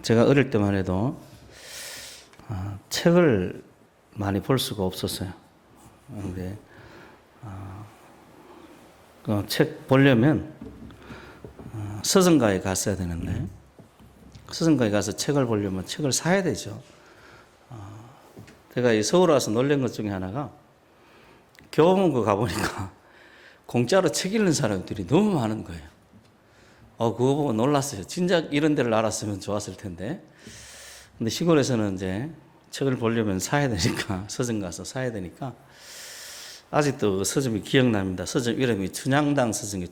제가 어릴 때만 해도 책을 많이 볼 수가 없었어요. 근데 책 보려면 서점가에 갔어야 되는데, 서점가에 가서 책을 보려면 책을 사야 되죠. 제가 서울 와서 놀란 것 중에 하나가, 교보문고 가보니까 공짜로 책 읽는 사람들이 너무 많은 거예요. 그거 보고 놀랐어요. 진작 이런 데를 알았으면 좋았을 텐데. 근데 시골에서는 이제 책을 보려면 사야 되니까, 서점 가서 사야 되니까, 아직도 그 서점이 기억납니다. 서점 이름이 춘향당 서점이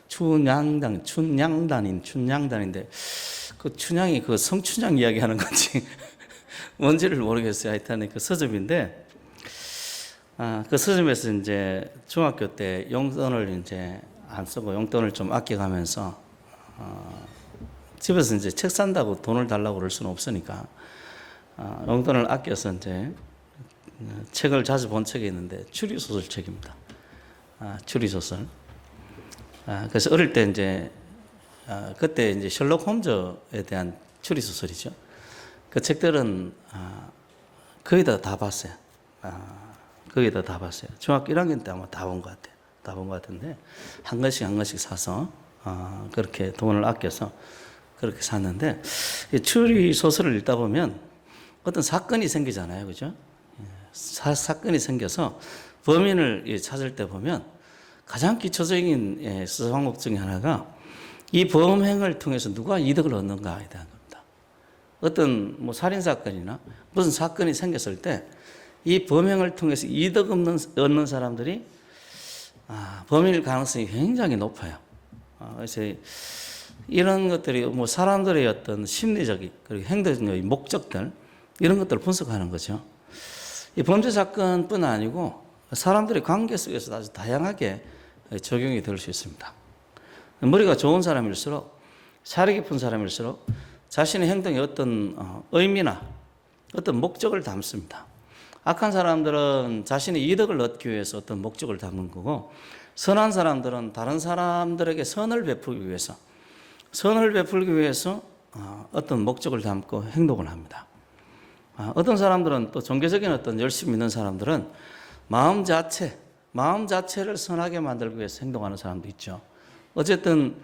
춘향단인데, 그 춘향이 그 성춘향 이야기 하는 건지, 뭔지를 모르겠어요. 하여튼 그 서점인데, 그 서점에서 이제 중학교 때 용돈을 이제 안 쓰고 용돈을 좀 아껴가면서, 집에서 이제 책 산다고 돈을 달라고 그럴 수는 없으니까, 용돈을 아껴서 이제 책을 자주 본 책이 있는데, 추리소설 책입니다. 추리소설. 그래서 어릴 때 이제, 그때 이제 셜록 홈즈에 대한 추리소설이죠. 그 책들은, 거의 다 봤어요. 거의 다 봤어요. 중학교 1학년 때 아마 다 본 것 같아요. 다 본 것 같은데, 한 권씩 사서, 그렇게 돈을 아껴서 그렇게 샀는데, 추리소설을 읽다 보면 어떤 사건이 생기잖아요. 그죠? 사건이 생겨서 범인을 찾을 때 보면 가장 기초적인 수사 방법 중에 하나가 이 범행을 통해서 누가 이득을 얻는가에 대한 겁니다. 어떤 살인사건이나 무슨 사건이 생겼을 때 이 범행을 통해서 이득 얻는 사람들이 범인일 가능성이 굉장히 높아요. 그래서 이런 것들이 사람들의 어떤 심리적인 그리고 행동적인 목적들, 이런 것들을 분석하는 거죠. 이 범죄 사건뿐 아니고 사람들의 관계 속에서 아주 다양하게 적용이 될 수 있습니다. 머리가 좋은 사람일수록, 사려 깊은 사람일수록 자신의 행동에 어떤 의미나 어떤 목적을 담습니다. 악한 사람들은 자신의 이득을 얻기 위해서 어떤 목적을 담는 거고, 선한 사람들은 다른 사람들에게 선을 베풀기 위해서 어떤 목적을 담고 행동을 합니다. 어떤 사람들은 또 종교적인 어떤 열심히 있는 사람들은 마음 자체를 선하게 만들기 위해서 행동하는 사람도 있죠. 어쨌든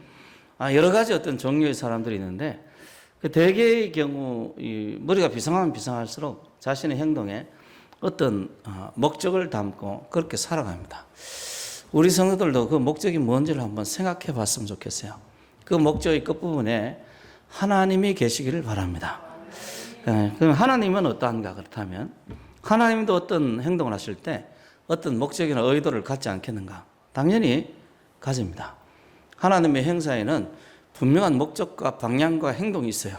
여러 가지 어떤 종류의 사람들이 있는데, 그 대개의 경우 이 머리가 비상하면 비상할수록 자신의 행동에 어떤 목적을 담고 그렇게 살아갑니다. 우리 성도들도 그 목적이 뭔지를 한번 생각해 봤으면 좋겠어요. 그 목적의 끝부분에 하나님이 계시기를 바랍니다. 그럼 하나님은 어떠한가? 그렇다면 하나님도 어떤 행동을 하실 때 어떤 목적이나 의도를 갖지 않겠는가? 당연히 가집니다. 하나님의 행사에는 분명한 목적과 방향과 행동이 있어요.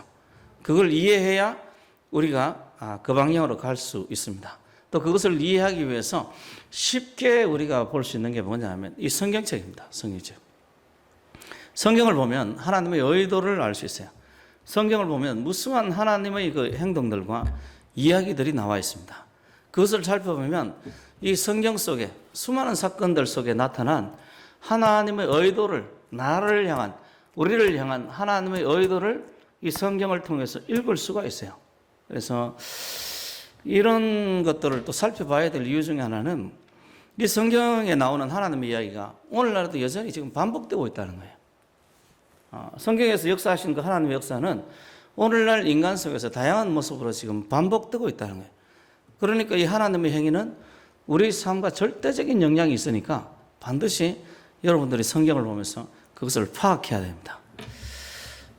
그걸 이해해야 우리가 그 방향으로 갈 수 있습니다. 또 그것을 이해하기 위해서 쉽게 우리가 볼 수 있는 게 뭐냐면 이 성경책입니다. 성경책. 성경을 보면 하나님의 의도를 알 수 있어요. 성경을 보면 무수한 하나님의 그 행동들과 이야기들이 나와 있습니다. 그것을 살펴보면 이 성경 속에 수많은 사건들 속에 나타난 하나님의 의도를, 나를 향한, 우리를 향한 하나님의 의도를 이 성경을 통해서 읽을 수가 있어요. 그래서 이런 것들을 또 살펴봐야 될 이유 중에 하나는 이 성경에 나오는 하나님의 이야기가 오늘날에도 여전히 지금 반복되고 있다는 거예요. 성경에서 역사하신 그 하나님의 역사는 오늘날 인간 속에서 다양한 모습으로 지금 반복되고 있다는 거예요. 그러니까 이 하나님의 행위는 우리 삶과 절대적인 영향이 있으니까 반드시 여러분들이 성경을 보면서 그것을 파악해야 됩니다.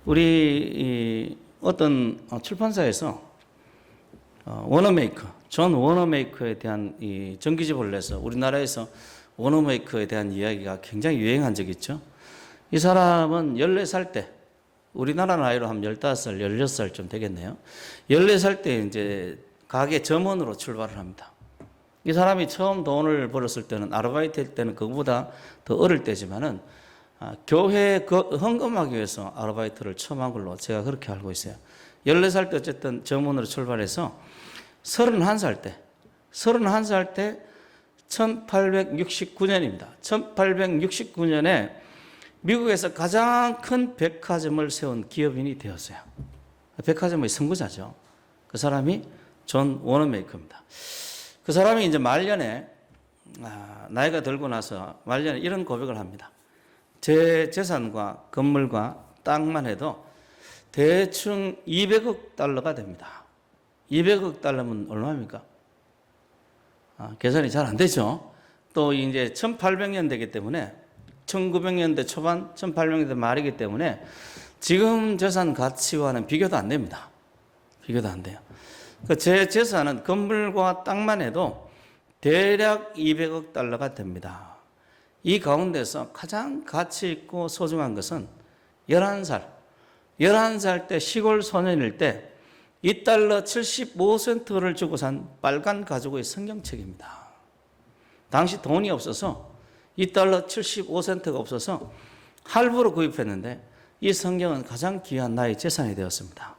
우리 어떤 출판사에서 존 워너메이커에 대한 이 전기집을 내서 우리나라에서 워너메이커에 대한 이야기가 굉장히 유행한 적이 있죠. 이 사람은 14살 때, 우리나라 나이로 한 15살, 16살쯤 되겠네요. 14살 때 이제 가게 점원으로 출발을 합니다. 이 사람이 처음 돈을 벌었을 때는, 아르바이트 할 때는 그거보다 더 어릴 때지만은, 교회에 헌금하기 위해서 아르바이트를 처음 한 걸로 제가 그렇게 알고 있어요. 14살 때 어쨌든 점원으로 출발해서 31살 때 1869년입니다. 1869년에 미국에서 가장 큰 백화점을 세운 기업인이 되었어요. 백화점의 선구자죠. 그 사람이 존 워너메이커입니다. 그 사람이 이제 말년에 나이가 들고 나서 말년에 이런 고백을 합니다. 제 재산과 건물과 땅만 해도 대충 200억 달러가 됩니다. 200억 달러면 얼마입니까? 계산이 잘 안 되죠. 또 이제 1800년 되기 때문에 1900년대 초반, 1800년대 말이기 때문에 지금 재산 가치와는 비교도 안 됩니다. 비교도 안 돼요. 제 재산은 건물과 땅만 해도 대략 200억 달러가 됩니다. 이 가운데서 가장 가치 있고 소중한 것은 11살 때 시골 소년일 때 2달러 75센트를 주고 산 빨간 가죽의 성경책입니다. 당시 돈이 없어서 2달러 75센트가 없어서 할부로 구입했는데 이 성경은 가장 귀한 나의 재산이 되었습니다.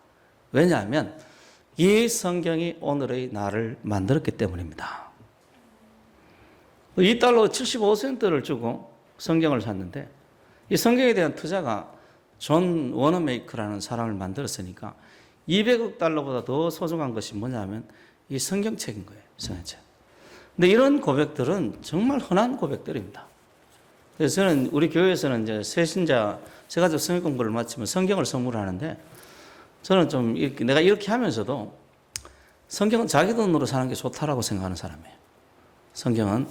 왜냐하면 이 성경이 오늘의 나를 만들었기 때문입니다. 2달러 75센트를 주고 성경을 샀는데 이 성경에 대한 투자가 존 워너메이커라는 사람을 만들었으니까 200억 달러보다 더 소중한 것이 뭐냐면 이 성경책인 거예요. 성경책. 근데 이런 고백들은 정말 흔한 고백들입니다. 그래서 저는 우리 교회에서는 이제 새신자 세가족 성경 공부를 마치면 성경을 선물하는데 저는 좀 내가 이렇게 하면서도 성경은 자기 돈으로 사는 게 좋다라고 생각하는 사람이에요. 성경은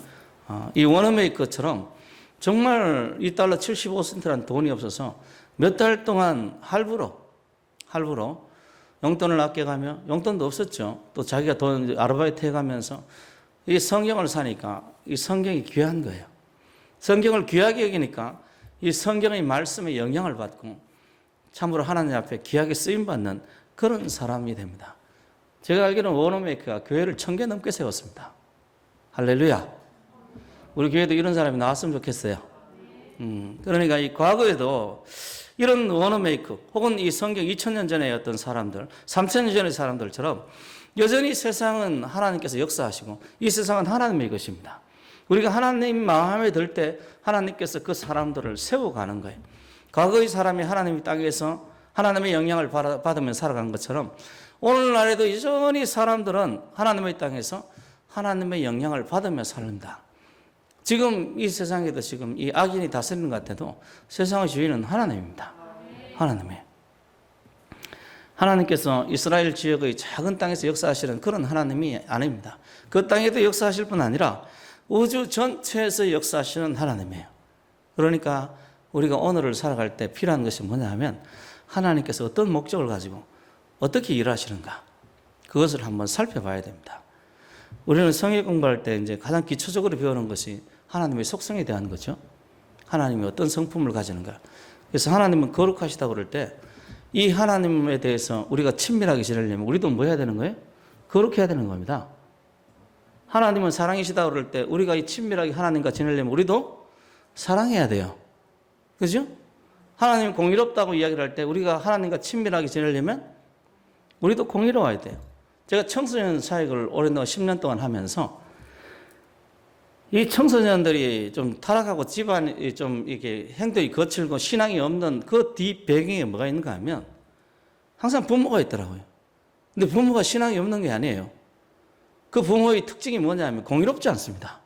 이 워너메이커처럼 정말 2달러 75센트라는 돈이 없어서 몇 달 동안 할부로 용돈을 아껴가며 용돈도 없었죠. 또 자기가 돈 아르바이트 해가면서 이 성경을 사니까 이 성경이 귀한 거예요. 성경을 귀하게 여기니까 이 성경의 말씀에 영향을 받고 참으로 하나님 앞에 귀하게 쓰임받는 그런 사람이 됩니다. 제가 알기로는 워너메이커가 교회를 1000개 넘게 세웠습니다. 할렐루야. 우리 교회도 이런 사람이 나왔으면 좋겠어요. 그러니까 이 과거에도 이런 워너메이커 혹은 이 성경 2000년 전에 어떤 사람들, 3000년 전의 사람들처럼 여전히 세상은 하나님께서 역사하시고 이 세상은 하나님의 것입니다. 우리가 하나님 마음에 들 때 하나님께서 그 사람들을 세워가는 거예요. 과거의 사람이 하나님의 땅에서 하나님의 영향을 받으며 살아간 것처럼 오늘날에도 여전히 사람들은 하나님의 땅에서 하나님의 영향을 받으며 살린다. 지금 이 세상에도 지금 이 악인이 다스리는 것 같아도 세상의 주인은 하나님입니다. 하나님이에요. 하나님께서 이스라엘 지역의 작은 땅에서 역사하시는 그런 하나님이 아닙니다. 그 땅에도 역사하실 뿐 아니라 우주 전체에서 역사하시는 하나님이에요. 그러니까 우리가 오늘을 살아갈 때 필요한 것이 뭐냐 하면 하나님께서 어떤 목적을 가지고 어떻게 일하시는가 그것을 한번 살펴봐야 됩니다. 우리는 성경 공부할 때 이제 가장 기초적으로 배우는 것이 하나님의 속성에 대한 거죠. 하나님이 어떤 성품을 가지는가. 그래서 하나님은 거룩하시다고 그럴 때 이 하나님에 대해서 우리가 친밀하게 지내려면 우리도 뭐 해야 되는 거예요? 거룩해야 되는 겁니다. 하나님은 사랑이시다고 그럴 때 우리가 이 친밀하게 하나님과 지내려면 우리도 사랑해야 돼요. 그죠? 하나님이 공의롭다고 이야기를 할 때 우리가 하나님과 친밀하게 지내려면 우리도 공의로워야 돼요. 제가 청소년 사역을 오랫동안 10년 동안 하면서 이 청소년들이 좀 타락하고 집안이 좀 이렇게 행동이 거칠고 신앙이 없는 그 뒤 배경에 뭐가 있는가 하면 항상 부모가 있더라고요. 근데 부모가 신앙이 없는 게 아니에요. 그 부모의 특징이 뭐냐면 공의롭지 않습니다.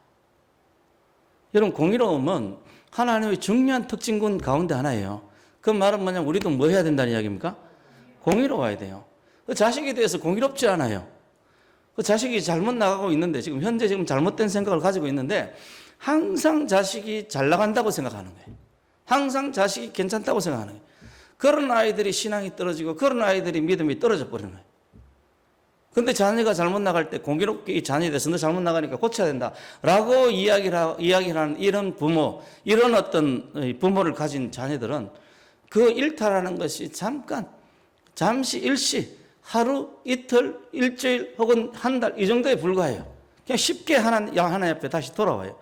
여러분 공의로움은 하나님의 중요한 특징군 가운데 하나예요. 그 말은 뭐냐면 우리도 뭐 해야 된다는 이야기입니까? 공의로워야 돼요. 그 자식에 대해서 공의롭지 않아요. 그 자식이 잘못 나가고 있는데 현재 잘못된 생각을 가지고 있는데 항상 자식이 잘 나간다고 생각하는 거예요. 항상 자식이 괜찮다고 생각하는 거예요. 그런 아이들이 신앙이 떨어지고 그런 아이들이 믿음이 떨어져 버리는 거예요. 근데 자녀가 잘못 나갈 때 공교롭게 이 자녀에 대해서 너 잘못 나가니까 고쳐야 된다라고 이야기를 하는 이런 부모, 이런 어떤 부모를 가진 자녀들은 그 일탈하는 것이 잠시 일시, 하루, 이틀, 일주일 혹은 한 달 이 정도에 불과해요. 그냥 쉽게 하나님 앞에 다시 돌아와요.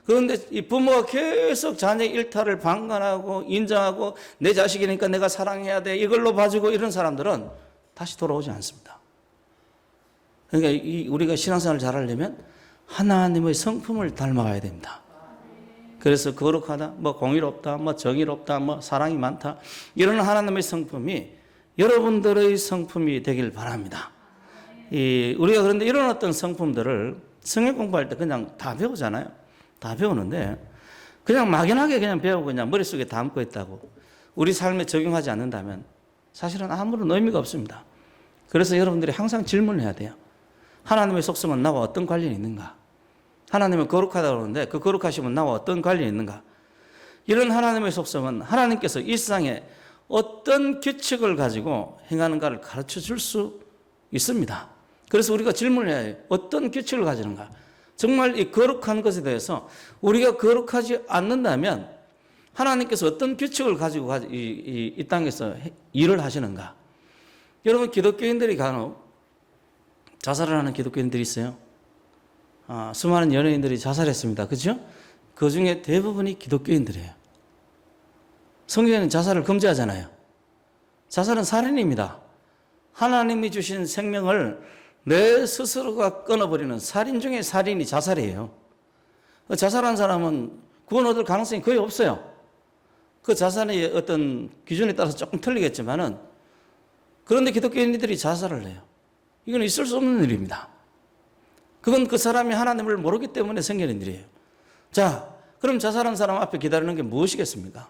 그런데 이 부모가 계속 자녀의 일탈을 방관하고 인정하고 내 자식이니까 내가 사랑해야 돼 이걸로 봐주고 이런 사람들은 다시 돌아오지 않습니다. 그러니까 우리가 신앙생활을 잘하려면 하나님의 성품을 닮아가야 됩니다. 그래서 거룩하다, 뭐 공의롭다, 뭐 정의롭다, 뭐 사랑이 많다, 이런 하나님의 성품이 여러분들의 성품이 되길 바랍니다. 우리가 그런데 이런 어떤 성품들을 성경 공부할 때 그냥 다 배우잖아요. 다 배우는데 그냥 막연하게 그냥 배우고 그냥 머릿속에 담고 있다고 우리 삶에 적용하지 않는다면 사실은 아무런 의미가 없습니다. 그래서 여러분들이 항상 질문을 해야 돼요. 하나님의 속성은 나와 어떤 관련이 있는가? 하나님은 거룩하다고 그러는데 그 거룩하심은 나와 어떤 관련이 있는가? 이런 하나님의 속성은 하나님께서 이 세상에 어떤 규칙을 가지고 행하는가를 가르쳐 줄 수 있습니다. 그래서 우리가 질문을 해야 해요. 어떤 규칙을 가지는가? 정말 이 거룩한 것에 대해서 우리가 거룩하지 않는다면 하나님께서 어떤 규칙을 가지고 이 땅에서 일을 하시는가? 여러분, 기독교인들이 간혹 자살을 하는 기독교인들이 있어요. 수많은 연예인들이 자살했습니다. 그렇죠? 그 중에 대부분이 기독교인들이에요. 성경에는 자살을 금지하잖아요. 자살은 살인입니다. 하나님이 주신 생명을 내 스스로가 끊어버리는 살인 중에 살인이 자살이에요. 자살한 사람은 구원 얻을 가능성이 거의 없어요. 그 자살의 어떤 기준에 따라서 조금 틀리겠지만은, 그런데 기독교인들이 자살을 해요. 이건 있을 수 없는 일입니다. 그건 그 사람이 하나님을 모르기 때문에 생기는 일이에요. 자, 그럼 자살한 사람 앞에 기다리는 게 무엇이겠습니까?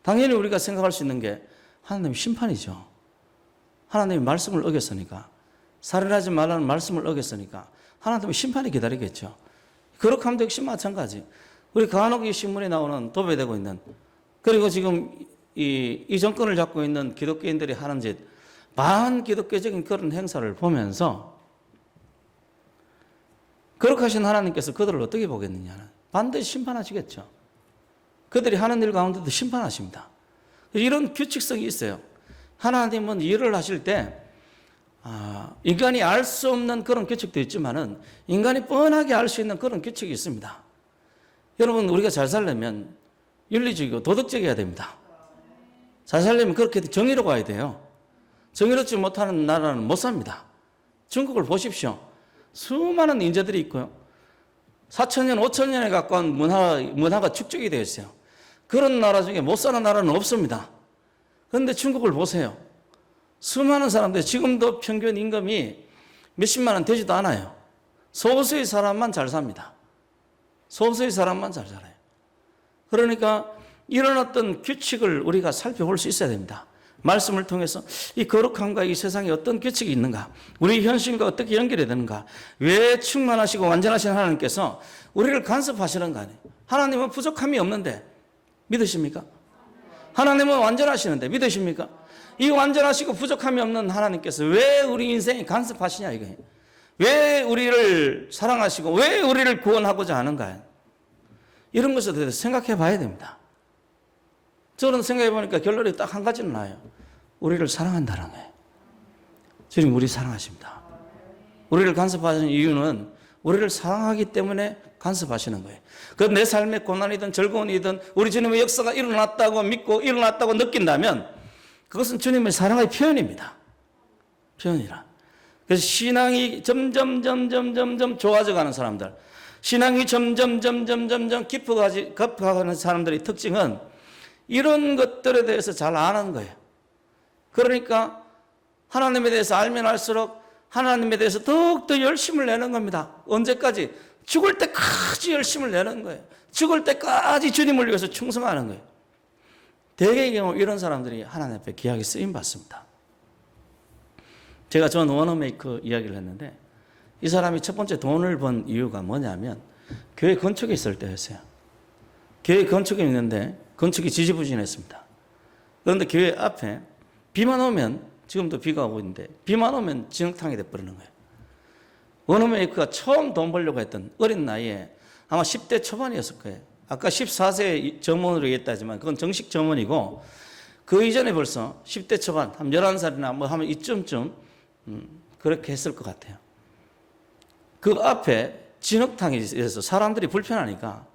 당연히 우리가 생각할 수 있는 게 하나님의 심판이죠. 하나님의 말씀을 어겼으니까, 살인하지 말라는 말씀을 어겼으니까 하나님의 심판이 기다리겠죠. 거룩함도 역시 마찬가지. 우리 간혹 이 신문에 나오는 도배되고 있는, 그리고 지금 이 정권을 잡고 있는 기독교인들이 하는 짓, 반기독교적인 그런 행사를 보면서 거룩하신 하나님께서 그들을 어떻게 보겠느냐? 반드시 심판하시겠죠. 그들이 하는 일 가운데도 심판하십니다. 이런 규칙성이 있어요. 하나님은 일을 하실 때 인간이 알 수 없는 그런 규칙도 있지만은 인간이 뻔하게 알 수 있는 그런 규칙이 있습니다. 여러분, 우리가 잘 살려면 윤리적이고 도덕적이어야 됩니다. 잘 살려면 그렇게 정의로워야 돼요. 정의롭지 못하는 나라는 못 삽니다. 중국을 보십시오. 수많은 인재들이 있고요. 4,000년, 5,000년에 가까운 문화가 축적이 되어 있어요. 그런 나라 중에 못 사는 나라는 없습니다. 그런데 중국을 보세요. 수많은 사람들, 지금도 평균 임금이 몇십만 원 되지도 않아요. 소수의 사람만 잘 삽니다. 소수의 사람만 잘 살아요. 그러니까 이런 어떤 규칙을 우리가 살펴볼 수 있어야 됩니다. 말씀을 통해서 이 거룩함과 이 세상에 어떤 규칙이 있는가, 우리 현실과 어떻게 연결이 되는가, 왜 충만하시고 완전하신 하나님께서 우리를 간섭하시는가. 하나님은 부족함이 없는데 믿으십니까? 하나님은 완전하시는데 믿으십니까? 이 완전하시고 부족함이 없는 하나님께서 왜 우리 인생에 간섭하시냐 이거예요. 왜 우리를 사랑하시고 왜 우리를 구원하고자 하는가. 이런 것에 대해서 생각해 봐야 됩니다. 저는 생각해 보니까 결론이 딱 한 가지는 나요. 우리를 사랑한다는 거예요. 주님, 우리 사랑하십니다. 우리를 간섭하시는 이유는 우리를 사랑하기 때문에 간섭하시는 거예요. 그 내 삶의 고난이든 즐거움이든 우리 주님의 역사가 일어났다고 믿고 일어났다고 느낀다면 그것은 주님의 사랑의 표현입니다. 표현이라. 그래서 신앙이 점점 좋아져 가는 사람들, 신앙이 점점 깊어가는 사람들의 특징은 이런 것들에 대해서 잘 아는 거예요. 그러니까 하나님에 대해서 알면 알수록 하나님에 대해서 더욱더 열심을 내는 겁니다. 언제까지? 죽을 때까지 열심을 내는 거예요. 죽을 때까지 주님을 위해서 충성하는 거예요. 대개의 경우 이런 사람들이 하나님 앞에 귀하게 쓰임 받습니다. 제가 존 워너메이커 이야기를 했는데 이 사람이 첫 번째 돈을 번 이유가 뭐냐면 교회 건축에 있을 때였어요. 교회 건축에 있는데 건축이 지지부진했습니다. 그런데 교회 앞에 비만 오면, 지금도 비가 오고 있는데 비만 오면 진흙탕이 돼버리는 거예요. 워너메이커가 처음 돈 벌려고 했던 어린 나이에 아마 10대 초반이었을 거예요. 아까 14세 점원으로 얘기했다지만 그건 정식 점원이고 그 이전에 벌써 10대 초반, 한 11살이나 뭐 하면 이쯤쯤 그렇게 했을 것 같아요. 그 앞에 진흙탕이 있어서 사람들이 불편하니까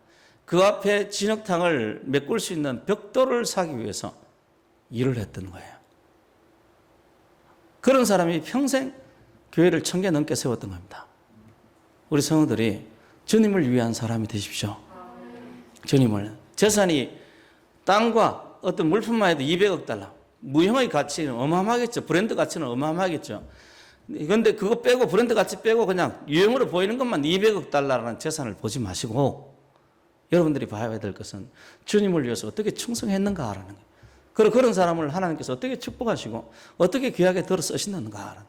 그 앞에 진흙탕을 메꿀 수 있는 벽돌을 사기 위해서 일을 했던 거예요. 그런 사람이 평생 교회를 1000개 넘게 세웠던 겁니다. 우리 성도들이 주님을 위한 사람이 되십시오. 주님을. 재산이 땅과 어떤 물품만 해도 200억 달러. 무형의 가치는 어마어마하겠죠. 브랜드 가치는 어마어마하겠죠. 그런데 그거 빼고 브랜드 가치 빼고 그냥 유형으로 보이는 것만 200억 달러라는 재산을 보지 마시고 여러분들이 봐야 될 것은 주님을 위해서 어떻게 충성했는가라는 거예요. 그런 사람을 하나님께서 어떻게 축복하시고 어떻게 귀하게 들어 쓰시는가.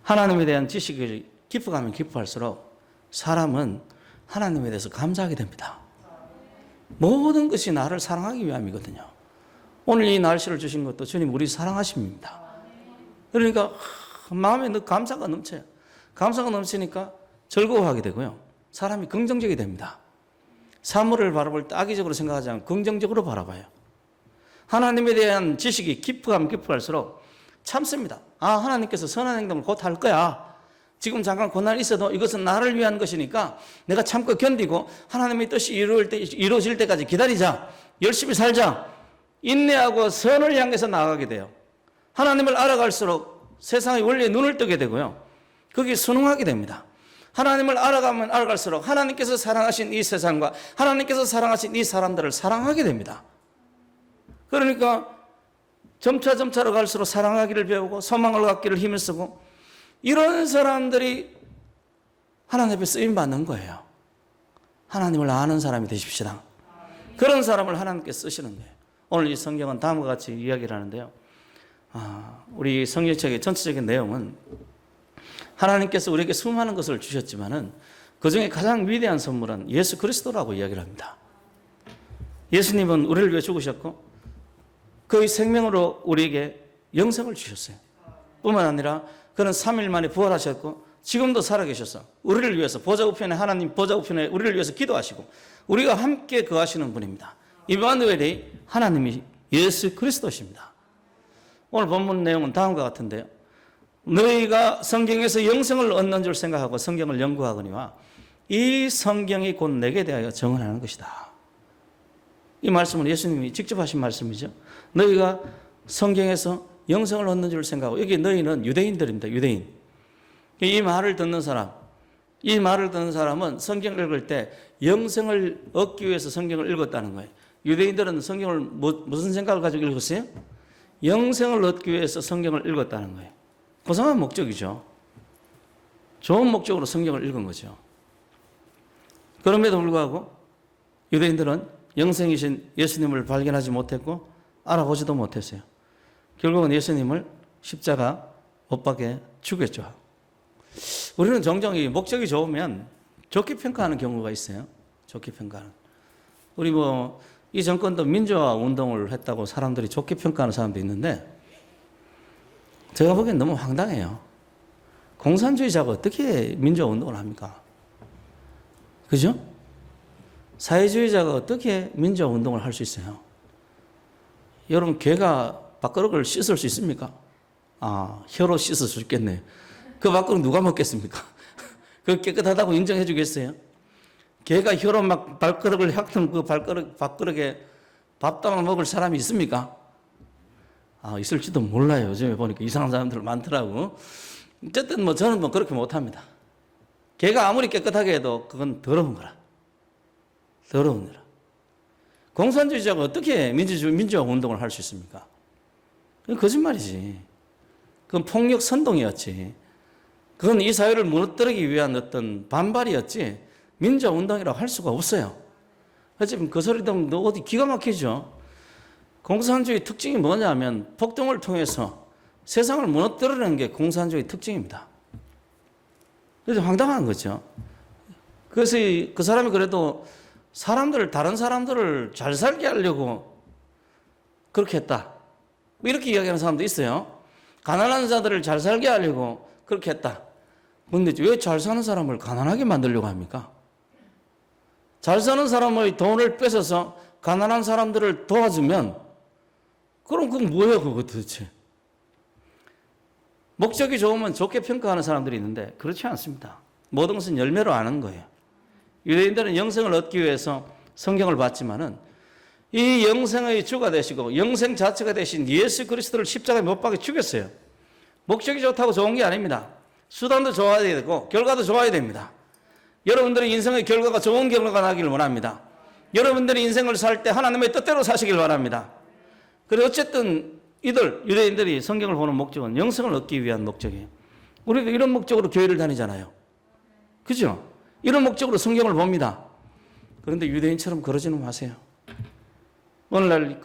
하나님에 대한 지식을 깊어가면 깊어할수록 사람은 하나님에 대해서 감사하게 됩니다. 모든 것이 나를 사랑하기 위함이거든요. 오늘 이 날씨를 주신 것도 주님 우리 사랑하심입니다. 그러니까 마음에 감사가 넘쳐요. 감사가 넘치니까 즐거워하게 되고요. 사람이 긍정적이 됩니다. 사물을 바라볼 때 악의적으로 생각하지 않고 긍정적으로 바라봐요. 하나님에 대한 지식이 깊어가면 깊어갈수록 참습니다. 하나님께서 선한 행동을 곧 할 거야. 지금 잠깐 고난이 있어도 이것은 나를 위한 것이니까 내가 참고 견디고 하나님의 뜻이 이루어질 때까지 기다리자. 열심히 살자. 인내하고 선을 향해서 나아가게 돼요. 하나님을 알아갈수록 세상의 원리에 눈을 뜨게 되고요. 거기에 순응하게 됩니다. 하나님을 알아가면 알아갈수록 하나님께서 사랑하신 이 세상과 하나님께서 사랑하신 이 사람들을 사랑하게 됩니다. 그러니까 점차로 갈수록 사랑하기를 배우고 소망을 갖기를 힘을 쓰고 이런 사람들이 하나님 앞에 쓰임받는 거예요. 하나님을 아는 사람이 되십시다. 그런 사람을 하나님께서 쓰시는 거예요. 오늘 이 성경은 다음과 같이 이야기를 하는데요. 우리 성경책의 전체적인 내용은 하나님께서 우리에게 수많은 것을 주셨지만은 그 중에 가장 위대한 선물은 예수 그리스도라고 이야기를 합니다. 예수님은 우리를 위해 죽으셨고 그의 생명으로 우리에게 영생을 주셨어요. 뿐만 아니라 그는 3일 만에 부활하셨고 지금도 살아계셔서 우리를 위해서 하나님 보좌 우편에 우리를 위해서 기도하시고 우리가 함께 거하시는 분입니다. 임마누엘이 하나님이 예수 그리스도십니다. 오늘 본문 내용은 다음과 같은데요. 너희가 성경에서 영생을 얻는 줄 생각하고 성경을 연구하거니와 이 성경이 곧 내게 대하여 증언하는 것이다. 이 말씀은 예수님이 직접 하신 말씀이죠. 너희가 성경에서 영생을 얻는 줄 생각하고 여기 너희는 유대인들입니다. 유대인. 이 말을 듣는 사람은 성경을 읽을 때 영생을 얻기 위해서 성경을 읽었다는 거예요. 유대인들은 성경을 무슨 생각을 가지고 읽었어요? 영생을 얻기 위해서 성경을 읽었다는 거예요. 고상한 목적이죠. 좋은 목적으로 성경을 읽은 거죠. 그럼에도 불구하고 유대인들은 영생이신 예수님을 발견하지 못했고 알아보지도 못했어요. 결국은 예수님을 십자가 못 박에 죽였죠. 우리는 종종 이 목적이 좋으면 좋게 평가하는 경우가 있어요. 좋게 평가하는. 우리 이 정권도 민주화 운동을 했다고 사람들이 좋게 평가하는 사람도 있는데 제가 보기엔 너무 황당해요. 공산주의자가 어떻게 민주화 운동을 합니까? 그죠? 사회주의자가 어떻게 민주화 운동을 할 수 있어요? 여러분, 개가 밥그릇을 씻을 수 있습니까? 혀로 씻을 수 있겠네요. 그 밥그릇 누가 먹겠습니까? 그 깨끗하다고 인정해 주겠어요? 개가 혀로 막 밥그릇을 핥는 그 밥그릇에 밥 담아 먹을 사람이 있습니까? 있을지도 몰라요. 요즘에 보니까 이상한 사람들 많더라고. 어쨌든 저는 그렇게 못합니다. 개가 아무리 깨끗하게 해도 그건 더러운 거라. 더러운 거라. 공산주의자가 어떻게 민주화 운동을 할 수 있습니까? 그건 거짓말이지. 그건 폭력 선동이었지. 그건 이 사회를 무너뜨리기 위한 어떤 반발이었지. 민주화 운동이라고 할 수가 없어요. 어차피 그 소리 들으면 너 어디 기가 막히죠. 공산주의 특징이 뭐냐면 폭동을 통해서 세상을 무너뜨리는 게 공산주의 특징입니다. 그래서 황당한 거죠. 그래서 그 사람이 그래도 다른 사람들을 잘 살게 하려고 그렇게 했다. 이렇게 이야기하는 사람도 있어요. 가난한 자들을 잘 살게 하려고 그렇게 했다. 그런데 왜 잘 사는 사람을 가난하게 만들려고 합니까? 잘 사는 사람의 돈을 뺏어서 가난한 사람들을 도와주면 그럼 그건 뭐예요, 그거 도대체? 목적이 좋으면 좋게 평가하는 사람들이 있는데 그렇지 않습니다. 모든 것은 열매로 아는 거예요. 유대인들은 영생을 얻기 위해서 성경을 봤지만은 이 영생의 주가 되시고 영생 자체가 되신 예수 그리스도를 십자가에 못 박아 죽였어요. 목적이 좋다고 좋은 게 아닙니다. 수단도 좋아야 되고 결과도 좋아야 됩니다. 여러분들의 인생의 결과가 좋은 결과가 나기를 원합니다. 여러분들이 인생을 살 때 하나님의 뜻대로 사시길 바랍니다. 그리고 어쨌든 유대인들이 성경을 보는 목적은 영생을 얻기 위한 목적이에요. 우리도 이런 목적으로 교회를 다니잖아요. 그죠? 이런 목적으로 성경을 봅니다. 그런데 유대인처럼 그러지는 마세요. 오늘날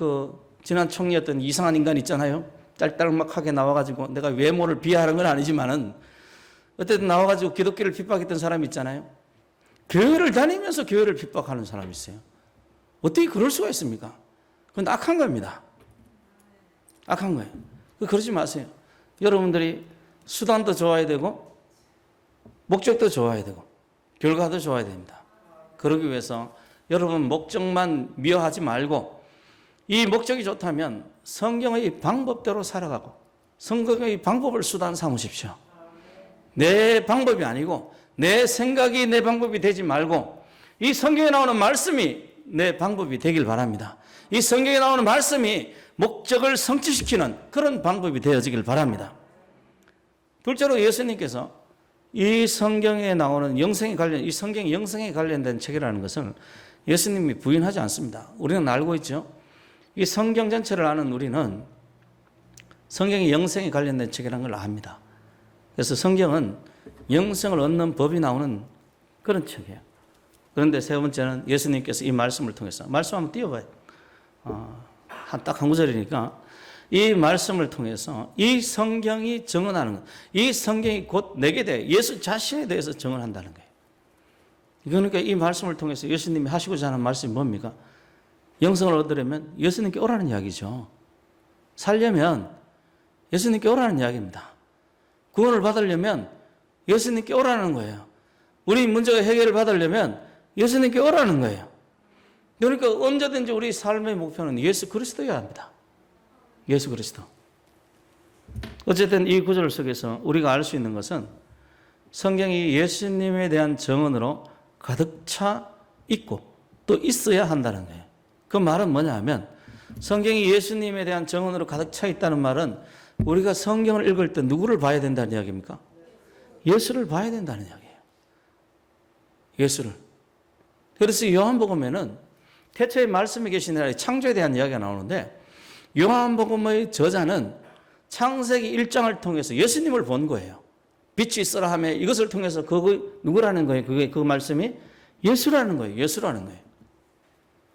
지난 총리였던 이상한 인간 있잖아요. 딸딸막하게 나와가지고 내가 외모를 비하하는 건 아니지만은 어쨌든 나와가지고 기독교를 핍박했던 사람이 있잖아요. 교회를 다니면서 교회를 핍박하는 사람이 있어요. 어떻게 그럴 수가 있습니까? 그건 악한 겁니다. 악한 거예요. 그러지 마세요. 여러분들이 수단도 좋아야 되고 목적도 좋아야 되고 결과도 좋아야 됩니다. 그러기 위해서 여러분 목적만 미워하지 말고 이 목적이 좋다면 성경의 방법대로 살아가고 성경의 방법을 수단 삼으십시오. 내 방법이 아니고 내 생각이 내 방법이 되지 말고 이 성경에 나오는 말씀이 내 방법이 되길 바랍니다. 이 성경에 나오는 말씀이 목적을 성취시키는 그런 방법이 되어지길 바랍니다. 둘째로 예수님께서 이 성경에 나오는 이 성경이 영생에 관련된 책이라는 것을 예수님이 부인하지 않습니다. 우리는 알고 있죠. 이 성경 전체를 아는 우리는 성경이 영생에 관련된 책이라는 걸 압니다. 그래서 성경은 영생을 얻는 법이 나오는 그런 책이에요. 그런데 세 번째는 예수님께서 이 말씀을 통해서 말씀 한번 띄워봐요. 딱 한 구절이니까 이 말씀을 통해서 이 성경이 증언하는 것, 이 성경이 곧 내게 대해 예수 자신에 대해서 증언한다는 거예요. 그러니까 이 말씀을 통해서 예수님이 하시고자 하는 말씀이 뭡니까? 영생을 얻으려면 예수님께 오라는 이야기죠. 살려면 예수님께 오라는 이야기입니다. 구원을 받으려면 예수님께 오라는 거예요. 우리 문제가 해결을 받으려면 예수님께 오라는 거예요. 그러니까 언제든지 우리 삶의 목표는 예수 그리스도여야 합니다. 예수 그리스도. 어쨌든 이 구절 속에서 우리가 알 수 있는 것은 성경이 예수님에 대한 증언으로 가득 차 있고 또 있어야 한다는 거예요. 그 말은 뭐냐 하면 성경이 예수님에 대한 증언으로 가득 차 있다는 말은 우리가 성경을 읽을 때 누구를 봐야 된다는 이야기입니까? 예수를 봐야 된다는 이야기예요. 예수를. 그래서 요한복음에는 태초에 말씀이 계시니라 창조에 대한 이야기가 나오는데 요한복음의 저자는 창세기 1장을 통해서 예수님을 본 거예요. 빛이 있으라 하며 이것을 통해서 누구라는 거예요? 그 말씀이 예수라는 거예요. 예수라는 거예요.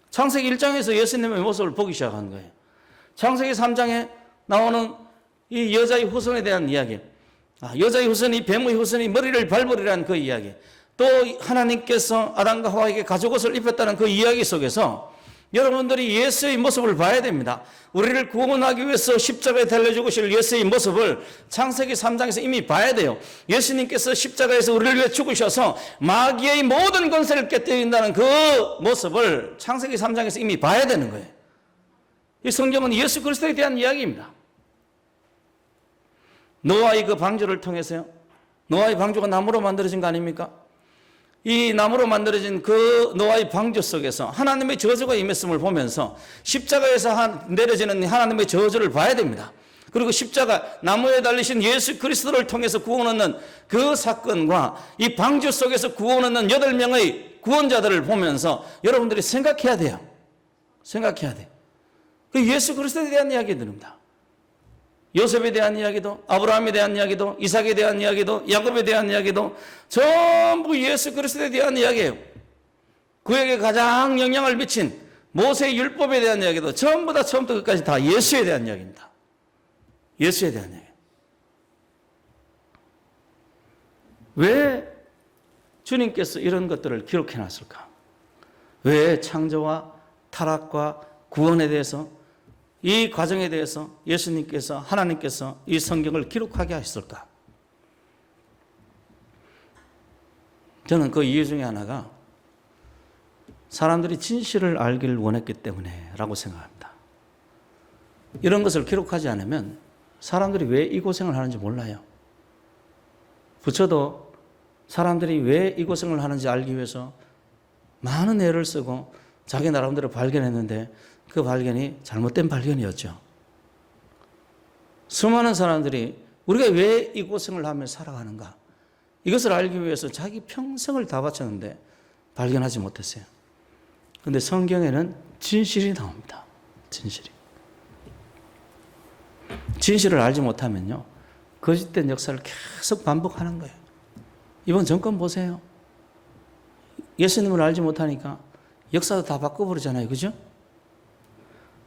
창세기 1장에서 예수님의 모습을 보기 시작한 거예요. 창세기 3장에 나오는 이 여자의 후손에 대한 이야기. 여자의 후손이 뱀의 후손이 머리를 밟으리라는 그 이야기. 또 하나님께서 아담과 하와에게 가죽옷을 입혔다는 그 이야기 속에서 여러분들이 예수의 모습을 봐야 됩니다. 우리를 구원하기 위해서 십자가에 달려 죽으실 예수의 모습을 창세기 3장에서 이미 봐야 돼요. 예수님께서 십자가에서 우리를 위해 죽으셔서 마귀의 모든 권세를 깨뜨린다는 그 모습을 창세기 3장에서 이미 봐야 되는 거예요. 이 성경은 예수 그리스도에 대한 이야기입니다. 노아의 그 방주를 통해서요. 노아의 방주가 나무로 만들어진 거 아닙니까? 이 나무로 만들어진 그 노아의 방주 속에서 하나님의 저주가 임했음을 보면서 십자가에서 내려지는 하나님의 저주를 봐야 됩니다. 그리고 십자가 나무에 달리신 예수 그리스도를 통해서 구원 얻는 그 사건과 이 방주 속에서 구원 얻는 8명의 구원자들을 보면서 여러분들이 생각해야 돼요. 생각해야 돼요. 그 예수 그리스도에 대한 이야기들입니다. 요셉에 대한 이야기도 아브라함에 대한 이야기도 이삭에 대한 이야기도 야곱에 대한 이야기도 전부 예수 그리스도에 대한 이야기예요. 그에게 가장 영향을 미친 모세의 율법에 대한 이야기도 전부 다 처음부터 끝까지 다 예수에 대한 이야기입니다. 예수에 대한 이야기. 왜 주님께서 이런 것들을 기록해 놨을까? 왜 창조와 타락과 구원에 대해서 이 과정에 대해서 예수님께서 하나님께서 이 성경을 기록하게 하셨을까? 저는 그 이유 중에 하나가 사람들이 진실을 알기를 원했기 때문에 라고 생각합니다. 이런 것을 기록하지 않으면 사람들이 왜 이 고생을 하는지 몰라요. 부처도 사람들이 왜 이 고생을 하는지 알기 위해서 많은 애를 쓰고 자기 나름대로 발견했는데 그 발견이 잘못된 발견이었죠. 수많은 사람들이 우리가 왜 이 고생을 하며 살아가는가? 이것을 알기 위해서 자기 평생을 다 바쳤는데 발견하지 못했어요. 그런데 성경에는 진실이 나옵니다. 진실을 알지 못하면요, 거짓된 역사를 계속 반복하는 거예요. 이번 정권 보세요. 예수님을 알지 못하니까 역사도 다 바꿔버리잖아요. 그죠?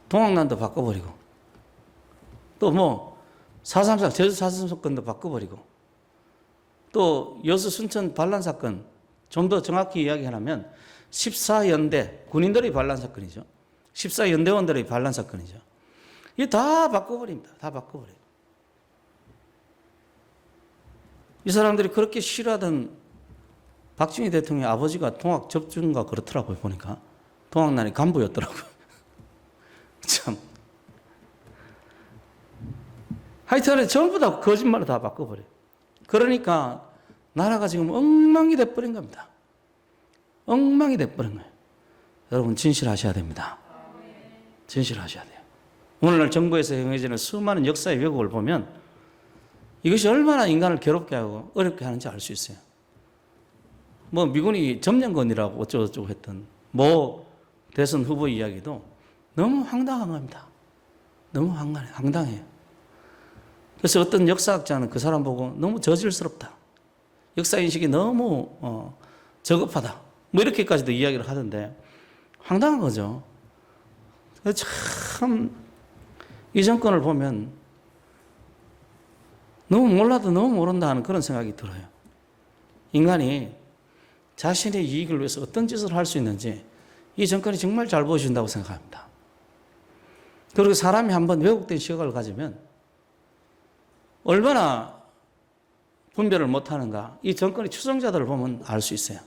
동학난도 바꿔버리고, 또 뭐 4.3 제주 4.3 사건도 바꿔버리고, 또 여수 순천 반란 사건, 좀 더 정확히 이야기하면 14연대 군인들의 반란 사건이죠. 14연대원들의 반란 사건이죠. 이게 다 바꿔버립니다. 다 바꿔버려요. 이 사람들이 그렇게 싫어하던 박정희 대통령의 아버지가 동학 접준가 그렇더라고요. 보니까 동학난의 간부였더라고요. 참. 하여튼 전부 다 거짓말을 다 바꿔버려요. 그러니까 나라가 지금 엉망이 돼버린 겁니다. 엉망이 돼버린 거예요. 여러분 진실하셔야 됩니다. 진실하셔야 돼요. 오늘날 정부에서 행해지는 수많은 역사의 왜곡을 보면 이것이 얼마나 인간을 괴롭게 하고 어렵게 하는지 알 수 있어요. 뭐 미군이 점령권이라고 어쩌고저쩌고 했던 모 대선 후보 이야기도 너무 황당한 겁니다. 너무 황당해요. 그래서 어떤 역사학자는 그 사람 보고 너무 저질스럽다, 역사인식이 너무 저급하다, 뭐 이렇게까지도 이야기를 하던데 황당한 거죠. 참 이 정권을 보면 너무 몰라도 너무 모른다 하는 그런 생각이 들어요. 인간이 자신의 이익을 위해서 어떤 짓을 할 수 있는지 이 정권이 정말 잘 보여준다고 생각합니다. 그리고 사람이 한번 왜곡된 시각을 가지면 얼마나 분별을 못하는가 이 정권의 추종자들을 보면 알 수 있어요.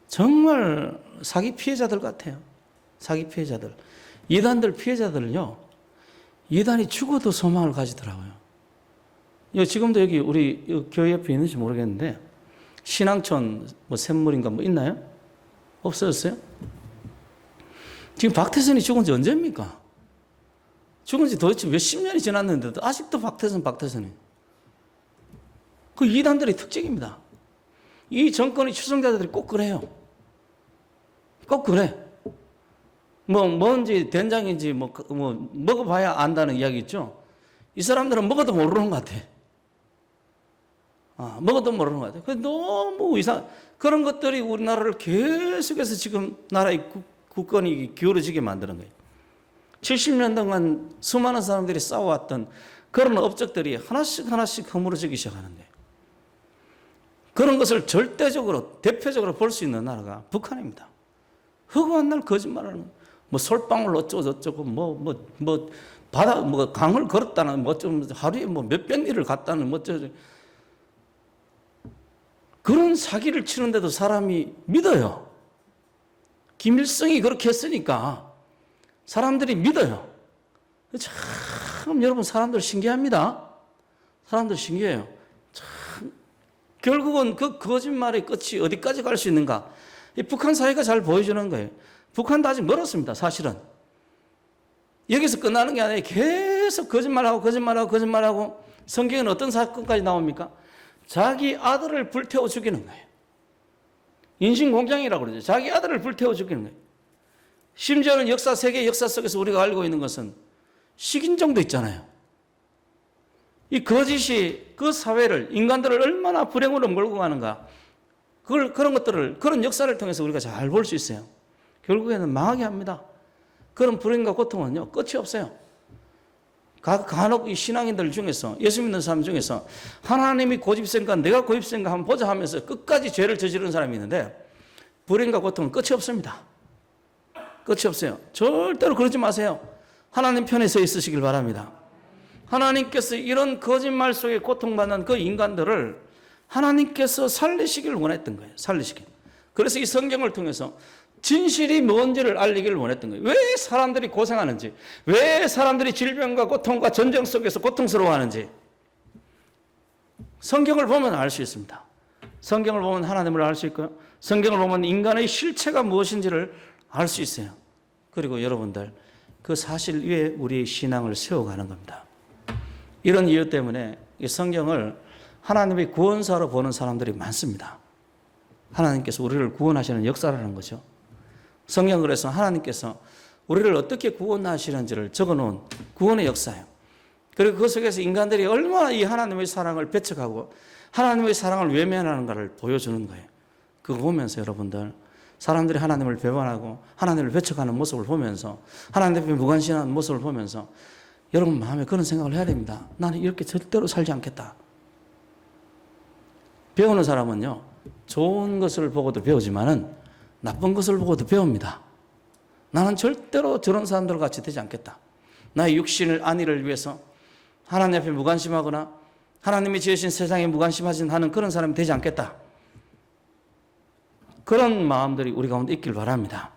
정말 사기 피해자들 같아요. 사기 피해자들. 이단들 피해자들은요, 이단이 죽어도 소망을 가지더라고요. 지금도 여기 우리 교회 옆에 있는지 모르겠는데 신앙촌 뭐 샘물인가 뭐 있나요? 없어졌어요? 지금 박태선이 죽은 지 언제입니까? 죽은 지 도대체 몇십 년이 지났는데도 아직도 박태선이. 그 이단들의 특징입니다. 이 정권의 추종자들이 꼭 그래요. 꼭 그래. 뭐 뭔지 된장인지 뭐 먹어봐야 안다는 이야기 있죠. 이 사람들은 먹어도 모르는 것 같아. 먹어도 모르는 것 같아. 너무 그런 것들이 우리나라를 계속해서 지금 나라의 국권이 기울어지게 만드는 거예요. 70년 동안 수많은 사람들이 싸워왔던 그런 업적들이 하나씩 허물어지기 시작하는 거예요. 그런 것을 절대적으로 대표적으로 볼 수 있는 나라가 북한입니다. 허구한 날 거짓말하는 뭐 솔방울 어쩌고 바다 강을 걸었다는 좀 하루에 몇백 리를 갔다는 그런 사기를 치는데도 사람이 믿어요. 김일성이 그렇게 했으니까 사람들이 믿어요. 참 여러분 사람들 신기합니다. 사람들 신기해요. 참 결국은 그 거짓말의 끝이 어디까지 갈 수 있는가? 이 북한 사회가 잘 보여주는 거예요. 북한도 아직 멀었습니다. 사실은. 여기서 끝나는 게 아니라 계속 거짓말하고 성경에는 어떤 사건까지 나옵니까? 자기 아들을 불태워 죽이는 거예요. 인신공장이라고 그러죠. 자기 아들을 불태워 죽이는 거예요. 심지어는 세계 역사 속에서 우리가 알고 있는 것은 식인종도 있잖아요. 이 거짓이 그 사회를, 인간들을 얼마나 불행으로 몰고 가는가. 그런 역사를 통해서 우리가 잘 볼 수 있어요. 결국에는 망하게 합니다. 그런 불행과 고통은요, 끝이 없어요. 간혹 이 신앙인들 중에서, 예수 믿는 사람 중에서 하나님이 고집센가 내가 고집센가 한번 보자 하면서 끝까지 죄를 저지르는 사람이 있는데 불행과 고통은 끝이 없습니다. 끝이 없어요. 절대로 그러지 마세요. 하나님 편에 서 있으시길 바랍니다. 하나님께서 이런 거짓말 속에 고통받는 그 인간들을 하나님께서 살리시길 원했던 거예요. 살리시길. 그래서 이 성경을 통해서 진실이 뭔지를 알리기를 원했던 거예요. 왜 사람들이 고생하는지, 왜 사람들이 질병과 고통과 전쟁 속에서 고통스러워하는지 성경을 보면 알 수 있습니다. 성경을 보면 하나님을 알 수 있고요. 성경을 보면 인간의 실체가 무엇인지를 알 수 있어요. 그리고 여러분들 그 사실 위에 우리의 신앙을 세워가는 겁니다. 이런 이유 때문에 이 성경을 하나님의 구원사로 보는 사람들이 많습니다. 하나님께서 우리를 구원하시는 역사라는 거죠. 성경 그래서 하나님께서 우리를 어떻게 구원하시는지를 적어놓은 구원의 역사예요. 그리고 그 속에서 인간들이 얼마나 이 하나님의 사랑을 배척하고 하나님의 사랑을 외면하는가를 보여주는 거예요. 그거 보면서 여러분들, 사람들이 하나님을 배반하고 하나님을 배척하는 모습을 보면서 하나님 앞에 무관심한 모습을 보면서 여러분 마음에 그런 생각을 해야 됩니다. 나는 이렇게 절대로 살지 않겠다. 배우는 사람은요, 좋은 것을 보고도 배우지만은 나쁜 것을 보고도 배웁니다. 나는 절대로 저런 사람들 같이 되지 않겠다. 나의 육신을 안위를 위해서 하나님 앞에 무관심하거나 하나님이 지으신 세상에 무관심하지 않은 그런 사람이 되지 않겠다. 그런 마음들이 우리 가운데 있길 바랍니다.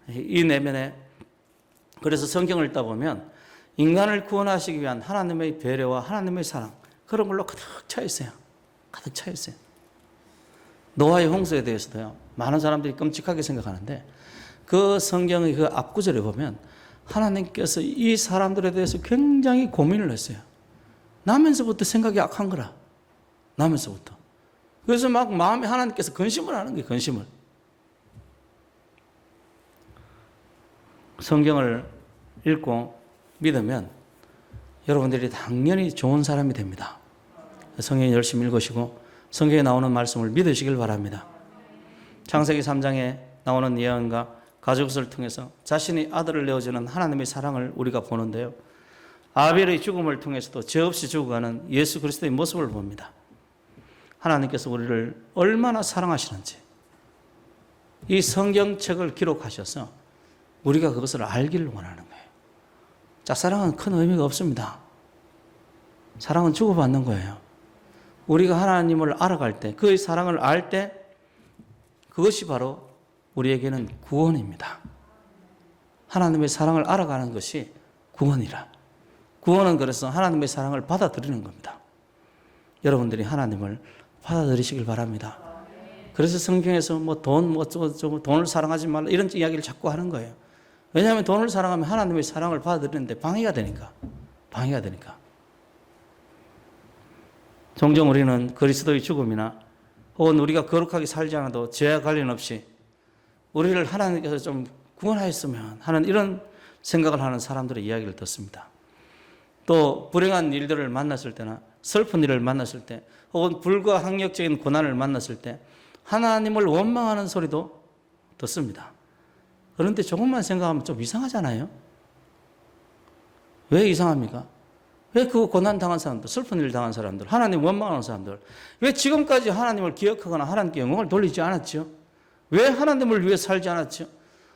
이 내면에, 그래서 성경을 읽다 보면 인간을 구원하시기 위한 하나님의 배려와 하나님의 사랑, 그런 걸로 가득 차 있어요. 가득 차 있어요. 노아의 홍수에 대해서도요, 많은 사람들이 끔찍하게 생각하는데 그 성경의 그 앞구절에 보면 하나님께서 이 사람들에 대해서 굉장히 고민을 했어요. 나면서부터 생각이 악한 거라. 나면서부터. 그래서 막 마음에 하나님께서 근심을 하는 거예요. 근심을. 성경을 읽고 믿으면 여러분들이 당연히 좋은 사람이 됩니다. 성경 열심히 읽으시고 성경에 나오는 말씀을 믿으시길 바랍니다. 창세기 3장에 나오는 예언과 가족을 통해서 자신이 아들을 내어주는 하나님의 사랑을 우리가 보는데요. 아벨의 죽음을 통해서도 죄 없이 죽어가는 예수 그리스도의 모습을 봅니다. 하나님께서 우리를 얼마나 사랑하시는지 이 성경책을 기록하셔서 우리가 그것을 알기를 원하는 거예요. 짝사랑은 큰 의미가 없습니다. 사랑은 주고받는 거예요. 우리가 하나님을 알아갈 때, 그의 사랑을 알 때 그것이 바로 우리에게는 구원입니다. 하나님의 사랑을 알아가는 것이 구원이라. 구원은 그래서 하나님의 사랑을 받아들이는 겁니다. 여러분들이 하나님을 받아들이시길 바랍니다. 그래서 성경에서 돈을 사랑하지 말라 이런 이야기를 자꾸 하는 거예요. 왜냐하면 돈을 사랑하면 하나님의 사랑을 받아들이는데 방해가 되니까. 종종 우리는 그리스도의 죽음이나 혹은 우리가 거룩하게 살지 않아도 죄와 관련 없이 우리를 하나님께서 좀 구원하였으면 하는 이런 생각을 하는 사람들의 이야기를 듣습니다. 또 불행한 일들을 만났을 때나 슬픈 일을 만났을 때 혹은 불가항력적인 고난을 만났을 때 하나님을 원망하는 소리도 듣습니다. 그런데 조금만 생각하면 좀 이상하잖아요. 왜 이상합니까? 왜 그 고난 당한 사람들, 슬픈 일 당한 사람들, 하나님 원망하는 사람들, 왜 지금까지 하나님을 기억하거나 하나님께 영광을 돌리지 않았죠? 왜 하나님을 위해 살지 않았죠?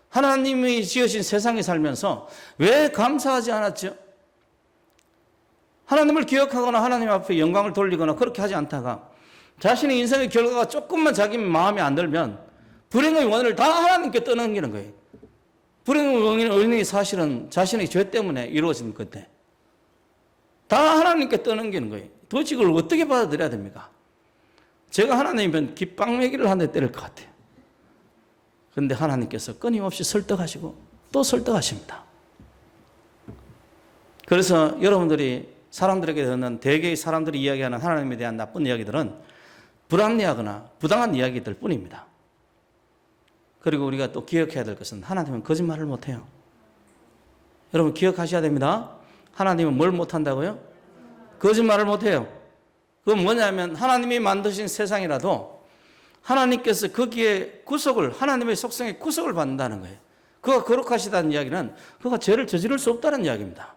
하나님이 지으신 세상에 살면서 왜 감사하지 않았죠? 하나님을 기억하거나 하나님 앞에 영광을 돌리거나 그렇게 하지 않다가 자신의 인생의 결과가 조금만 자기 마음에 안 들면 불행의 원인을 다 하나님께 떠넘기는 거예요. 불행의 원인이 사실은 자신의 죄 때문에 이루어진 건데 다 하나님께 떠넘기는 거예요. 도대체 이걸 어떻게 받아들여야 됩니까? 제가 하나님이면 깃방매기를 한 대 때릴 것 같아요. 그런데 하나님께서 끊임없이 설득하시고 또 설득하십니다. 그래서 여러분들이 사람들에게 듣는 대개의 사람들이 이야기하는 하나님에 대한 나쁜 이야기들은 불합리하거나 부당한 이야기들 뿐입니다. 그리고 우리가 또 기억해야 될 것은 하나님은 거짓말을 못해요. 여러분 기억하셔야 됩니다. 하나님은 뭘 못한다고요? 거짓말을 못해요. 그건 뭐냐면 하나님이 만드신 세상이라도 하나님께서 거기에 구속을, 하나님의 속성에 구속을 받는다는 거예요. 그가 거룩하시다는 이야기는 그가 죄를 저지를 수 없다는 이야기입니다.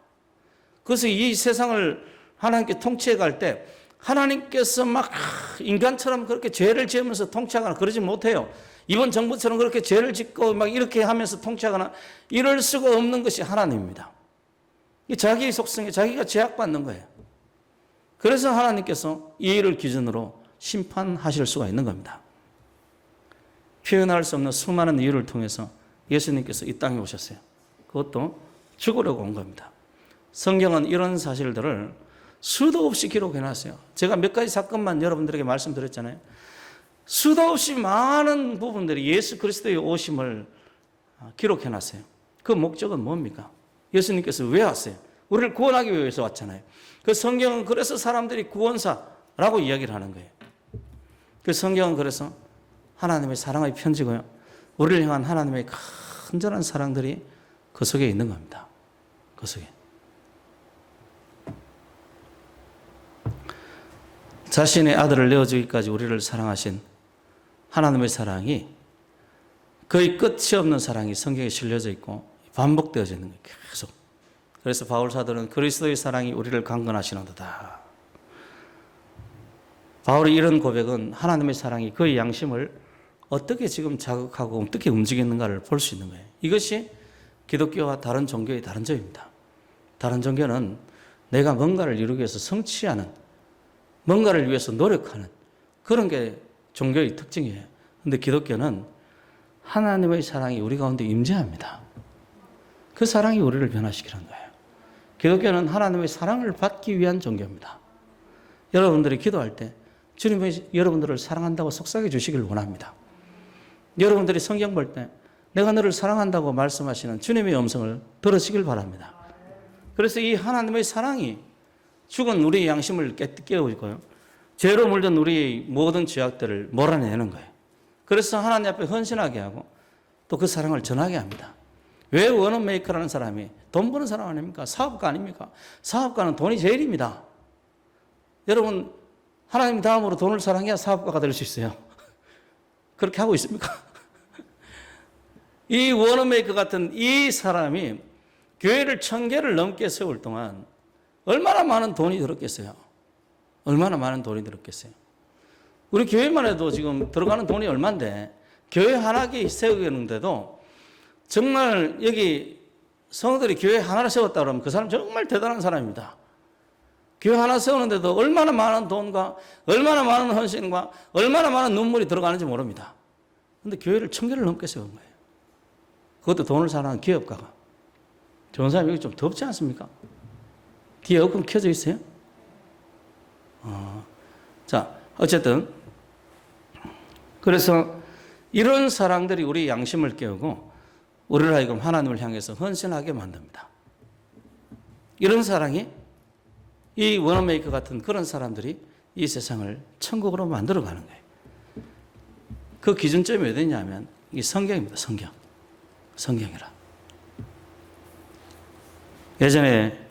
그래서 이 세상을 하나님께 통치해 갈 때 하나님께서 막 인간처럼 그렇게 죄를 지으면서 통치하거나 그러지 못해요. 이번 정부처럼 그렇게 죄를 짓고 막 이렇게 하면서 통치하거나 이럴 수가 없는 것이 하나님입니다. 자기의 속성에 자기가 제약받는 거예요. 그래서 하나님께서 이 일을 기준으로 심판하실 수가 있는 겁니다. 표현할 수 없는 수많은 이유를 통해서 예수님께서 이 땅에 오셨어요. 그것도 죽으려고 온 겁니다. 성경은 이런 사실들을 수도 없이 기록해놨어요. 제가 몇 가지 사건만 여러분들에게 말씀드렸잖아요. 수도 없이 많은 부분들이 예수 그리스도의 오심을 기록해놨어요. 그 목적은 뭡니까? 예수님께서 왜 왔어요? 우리를 구원하기 위해서 왔잖아요. 그 성경은 그래서 사람들이 구원사, 라고 이야기를 하는 거예요. 그 성경은 그래서 하나님의 사랑의 편지고요. 우리를 향한 하나님의 간절한 사랑들이 그 속에 있는 겁니다. 그 속에. 자신의 아들을 내어주기까지 우리를 사랑하신 하나님의 사랑이 거의 끝이 없는 사랑이 성경에 실려져 있고 반복되어져 있는 거예요. 계속. 그래서 바울 사도는 그리스도의 사랑이 우리를 강건하시는도다. 바울의 이런 고백은 하나님의 사랑이 그의 양심을 어떻게 지금 자극하고 어떻게 움직이는가를 볼 수 있는 거예요. 이것이 기독교와 다른 종교의 다른 점입니다. 다른 종교는 내가 뭔가를 이루기 위해서 성취하는, 뭔가를 위해서 노력하는 그런 게 종교의 특징이에요. 그런데 기독교는 하나님의 사랑이 우리 가운데 임재합니다. 그 사랑이 우리를 변화시키는 거예요. 기독교는 하나님의 사랑을 받기 위한 종교입니다. 여러분들이 기도할 때 주님이 여러분들을 사랑한다고 속삭여 주시길 원합니다. 여러분들이 성경 볼 때 내가 너를 사랑한다고 말씀하시는 주님의 음성을 들으시길 바랍니다. 그래서 이 하나님의 사랑이 죽은 우리의 양심을 깨우고요. 죄로 물든 우리의 모든 죄악들을 몰아내는 거예요. 그래서 하나님 앞에 헌신하게 하고 또 그 사랑을 전하게 합니다. 왜 원어메이커라는 사람이 돈 버는 사람 아닙니까? 사업가 아닙니까? 사업가는 돈이 제일입니다. 여러분 하나님 다음으로 돈을 사랑해야 사업가가 될 수 있어요. 그렇게 하고 있습니까? 이 원어메이커 같은 이 사람이 교회를 1000개를 넘게 세울 동안 얼마나 많은 돈이 들었겠어요? 얼마나 많은 돈이 들었겠어요? 우리 교회만 해도 지금 들어가는 돈이 얼만데 교회 하나 세우겠는데도 정말 여기 성도들이 교회 하나를 세웠다 그러면 그 사람 정말 대단한 사람입니다. 교회 하나 세우는데도 얼마나 많은 돈과 얼마나 많은 헌신과 얼마나 많은 눈물이 들어가는지 모릅니다. 그런데 교회를 1000개를 넘게 세운 거예요. 그것도 돈을 사랑하는 기업가가. 좋은 사람이 여기 좀 덥지 않습니까? 뒤에 에어컨 켜져 있어요? 자, 어쨌든 그래서 이런 사랑들이 우리 양심을 깨우고 우리를 하여금 하나님을 향해서 헌신하게 만듭니다. 이런 사랑이 이 원어메이커 같은 그런 사람들이 이 세상을 천국으로 만들어가는 거예요. 그 기준점이 어디냐면 이 성경입니다. 성경이라. 예전에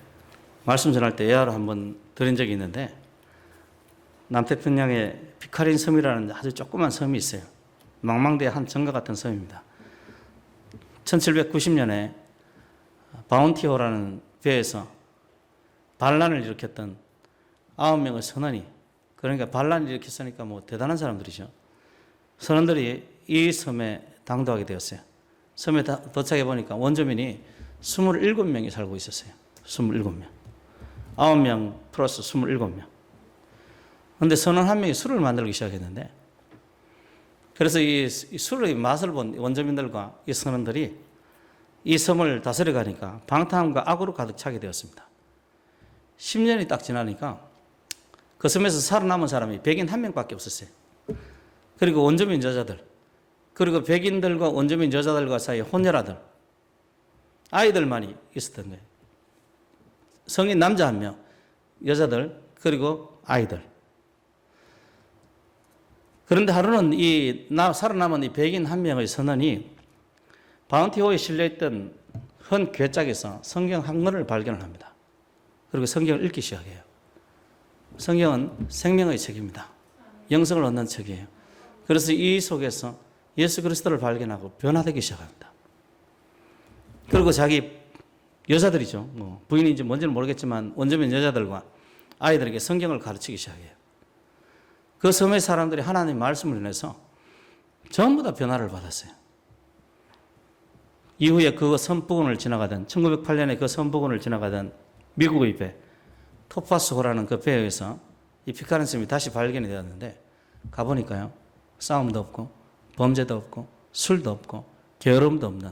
말씀 전할 때 예화를 한번 드린 적이 있는데 남태평양에 비카린 섬이라는 아주 조그만 섬이 있어요. 망망대해 한 정과 같은 섬입니다. 1790년에 바운티호라는 배에서 반란을 일으켰던 9명의 선원이, 그러니까 반란을 일으켰으니까 뭐 대단한 사람들이죠. 선원들이 이 섬에 당도하게 되었어요. 섬에 도착해 보니까 원주민이 27명이 살고 있었어요. 27명. 9명 플러스 27명. 그런데 선원 한 명이 술을 만들기 시작했는데, 그래서 이 술의 맛을 본 원주민들과 이 선원들이 이 섬을 다스려 가니까 방탕함과 악으로 가득 차게 되었습니다. 10년이 딱 지나니까 그 섬에서 살아남은 사람이 백인 한 명밖에 없었어요. 그리고 원주민 여자들, 그리고 백인들과 원주민 여자들과 사이에 혼혈아들, 아이들만이 있었던 거예요. 성인 남자 한 명, 여자들, 그리고 아이들. 그런데 하루는 살아남은 이 백인 한 명의 선원이 바운티호에 실려있던 헌 괴짝에서 성경 한 권을 발견을 합니다. 그리고 성경을 읽기 시작해요. 성경은 생명의 책입니다. 영성을 얻는 책이에요. 그래서 이 속에서 예수 그리스도를 발견하고 변화되기 시작합니다. 그리고 자기 여자들이죠. 뭐 부인인지 뭔지는 모르겠지만 원주민 여자들과 아이들에게 성경을 가르치기 시작해요. 그 섬의 사람들이 하나님의 말씀을 인해서 전부 다 변화를 받았어요. 이후에 그 섬 부근을 지나가던 1908년에 그 섬 부근을 지나가던 미국의 배 토파스호라는 그 배에서 이 피카린 섬이 다시 발견이 되었는데 가보니까요, 싸움도 없고 범죄도 없고 술도 없고 게으름도 없는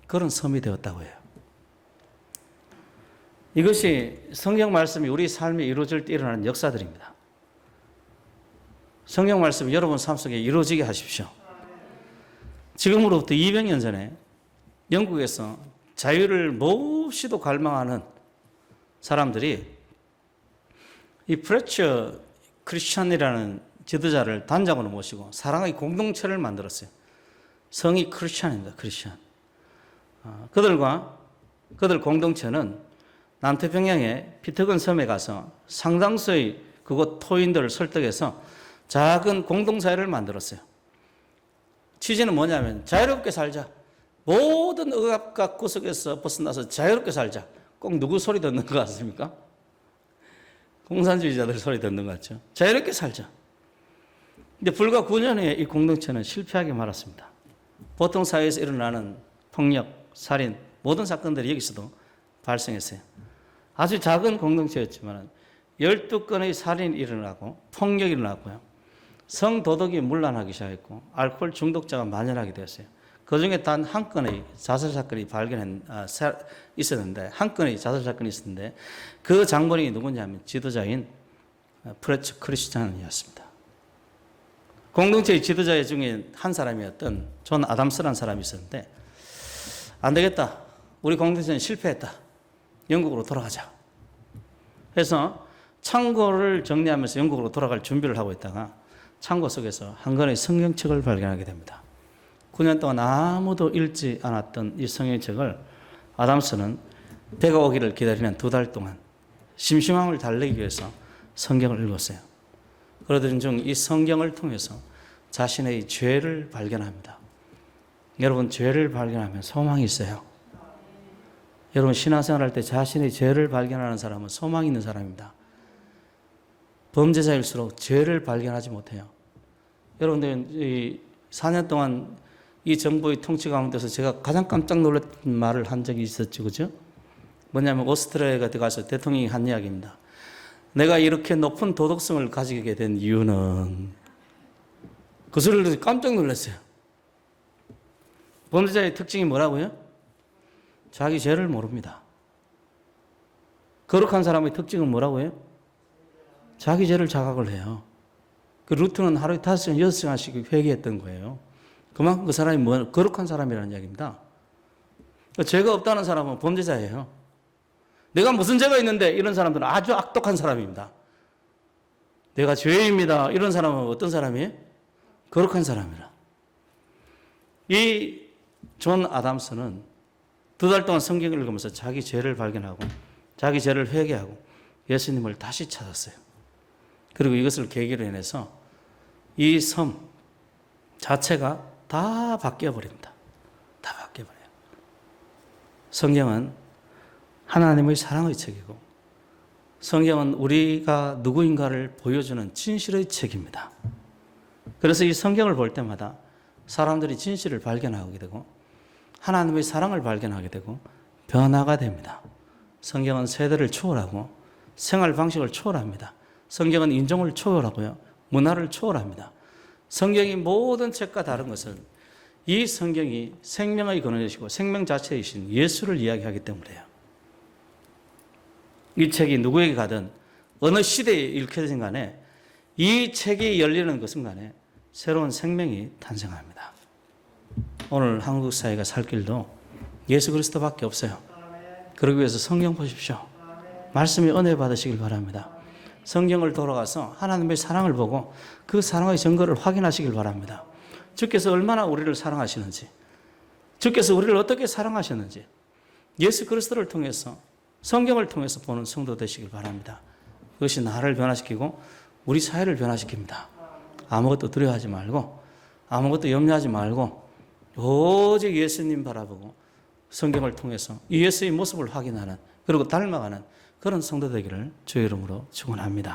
그런 섬이 되었다고 해요. 이것이 성경 말씀이 우리 삶에 이루어질 때 일어나는 역사들입니다. 성경 말씀이 여러분 삶 속에 이루어지게 하십시오. 지금으로부터 200년 전에 영국에서 자유를 몹시도 갈망하는 사람들이 이 프레처 크리스천이라는 지도자를 단장으로 모시고 사랑의 공동체를 만들었어요. 성이 크리스천입니다. 크리스천. 그들 공동체는 남태평양의 피터건 섬에 가서 상당수의 그곳 토인들을 설득해서 작은 공동사회를 만들었어요. 취지는 뭐냐면 자유롭게 살자. 모든 억압과 구속에서 벗어나서 자유롭게 살자. 꼭 누구 소리 듣는 것 같습니까? 공산주의자들 소리 듣는 것 같죠. 자유롭게 살자. 근데 불과 9년 후에 이 공동체는 실패하게 말았습니다. 보통 사회에서 일어나는 폭력, 살인, 모든 사건들이 여기서도 발생했어요. 아주 작은 공동체였지만 12건의 살인이 일어나고 폭력이 일어나고요. 성도덕이 문란하기 시작했고 알코올 중독자가 만연하게 되었어요. 그중에 단 한 건의 자살 사건이 있었는데 한 건의 자살 사건이 있었는데 그 장본인이 누구냐면 지도자인 프레츠 크리스찬이었습니다. 공동체의 지도자 중에 한 사람이었던 존 아담스라는 사람이 있었는데 안 되겠다. 우리 공동체는 실패했다. 영국으로 돌아가자. 그래서 창고를 정리하면서 영국으로 돌아갈 준비를 하고 있다가 창고 속에서 한 권의 성경책을 발견하게 됩니다. 9년 동안 아무도 읽지 않았던 이 성경책을 아담스는 배가 오기를 기다리는 2달 동안 심심함을 달래기 위해서 성경을 읽었어요. 그러던 중 이 성경을 통해서 자신의 죄를 발견합니다. 여러분, 죄를 발견하면 소망이 있어요. 여러분, 신앙생활 할 때 자신의 죄를 발견하는 사람은 소망이 있는 사람입니다. 범죄자일수록 죄를 발견하지 못해요. 여러분들, 이 4년 동안 이 정부의 통치 가운데서 제가 가장 깜짝 놀랐던 말을 한 적이 있었죠. 그죠? 뭐냐면 오스트리아에 들어가서 대통령이 한 이야기입니다. 내가 이렇게 높은 도덕성을 가지게 된 이유는 그 소리를 듣고 깜짝 놀랐어요. 범죄자의 특징이 뭐라고요? 자기 죄를 모릅니다. 거룩한 사람의 특징은 뭐라고요? 자기 죄를 자각을 해요. 그 루트는 하루에 5시간, 6시간씩 회개했던 거예요. 그만큼 그 사람이 거룩한 사람이라는 이야기입니다. 죄가 없다는 사람은 범죄자예요. 내가 무슨 죄가 있는데 이런 사람들은 아주 악독한 사람입니다. 내가 죄인입니다. 이런 사람은 어떤 사람이에요? 거룩한 사람이라. 이 존 아담스는 2달 동안 성경을 읽으면서 자기 죄를 발견하고 자기 죄를 회개하고 예수님을 다시 찾았어요. 그리고 이것을 계기로 인해서 이 섬 자체가 다 바뀌어버립니다. 다 바뀌어버려요. 성경은 하나님의 사랑의 책이고 성경은 우리가 누구인가를 보여주는 진실의 책입니다. 그래서 이 성경을 볼 때마다 사람들이 진실을 발견하게 되고 하나님의 사랑을 발견하게 되고 변화가 됩니다. 성경은 세대를 초월하고 생활 방식을 초월합니다. 성경은 인종을 초월하고요. 문화를 초월합니다. 성경이 모든 책과 다른 것은 이 성경이 생명의 근원이시고 생명 자체이신 예수를 이야기하기 때문이에요. 이 책이 누구에게 가든 어느 시대에 읽혀진 간에 이 책이 열리는 그 순간에 새로운 생명이 탄생합니다. 오늘 한국 사회가 살 길도 예수 그리스도밖에 없어요. 그러기 위해서 성경 보십시오. 말씀이 은혜 받으시길 바랍니다. 성경을 돌아가서 하나님의 사랑을 보고 그 사랑의 증거를 확인하시길 바랍니다. 주께서 얼마나 우리를 사랑하시는지, 주께서 우리를 어떻게 사랑하셨는지 예수 그리스도를 통해서 성경을 통해서 보는 성도 되시길 바랍니다. 그것이 나를 변화시키고 우리 사회를 변화시킵니다. 아무것도 두려워하지 말고 아무것도 염려하지 말고 오직 예수님 바라보고 성경을 통해서 이 예수의 모습을 확인하는 그리고 닮아가는 그런 성도 되기를 주의 이름으로 축원합니다.